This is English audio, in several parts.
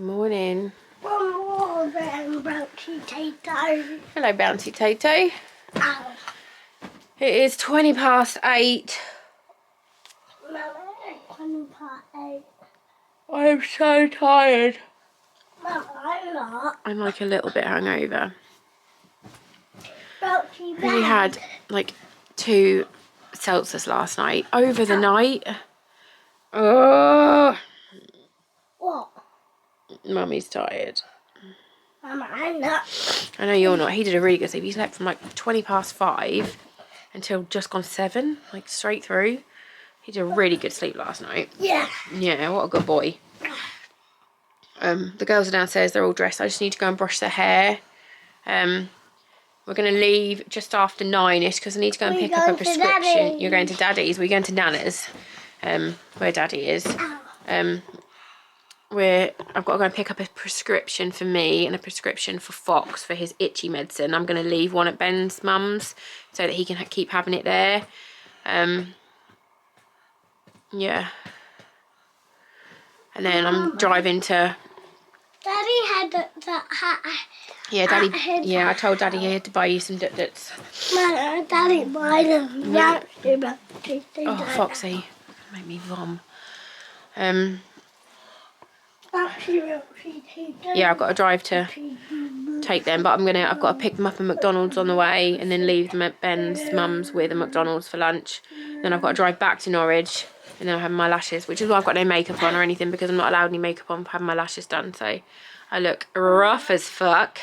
Good morning. One more bouncy tato. Hello, Bouncy Tato. Ow. It is 8:20. Mama, 8. I am so tired. Mama, I'm not. I'm like a little bit hungover. Bouncy We had like 2 seltzers last night. Over the night. Oh, What? Mummy's tired. Mama, I'm not. I know you're not. He did a really good sleep. He slept from like 5:20 until just gone 7, like straight through. He did a really good sleep last night. Yeah. Yeah, what a good boy. The girls are downstairs. They're all dressed. I just need to go and brush their hair. We're going to leave just after 9ish because I need to go and pick up a prescription. You're going to Daddy's. We're going to Nana's, where Daddy is. I've got to go and pick up a prescription for me and a prescription for Fox for his itchy medicine. I'm going to leave one at Ben's mum's so that he can keep having it there. Yeah. And then I'm driving to... Daddy had that hat. Yeah, Daddy. Yeah, I told Daddy he had to buy you some dut-duts. Mama, Daddy buy them. Oh, Foxy. Make me vom. Yeah, I've got to drive to take them, but I've got to pick them up at McDonald's on the way and then leave them at Ben's mum's with a McDonald's for lunch. Then I've got to drive back to Norwich and then I'll have my lashes, which is why I've got no makeup on or anything because I'm not allowed any makeup on for having my lashes done. So I look rough as fuck,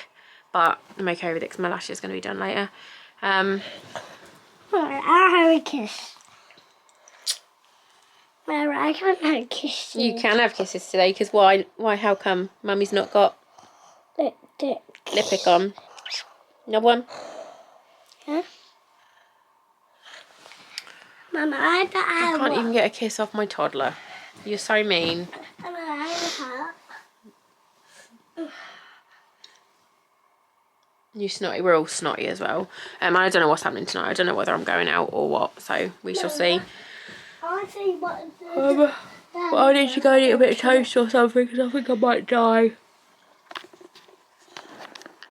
but I'm okay with it because my lashes are going to be done later. I'll have a kiss. Mama, I can't have kisses. You can have kisses today because why? How come? Mummy's not got lipstick on. No one? Huh? Mama, I can't even get a kiss off my toddler. You're so mean. Mama, I have You snotty. We're all snotty as well. I don't know what's happening tonight. I don't know whether I'm going out or what. So we shall see. I see what. But I need to go and eat a bit of toast or something because I think I might die.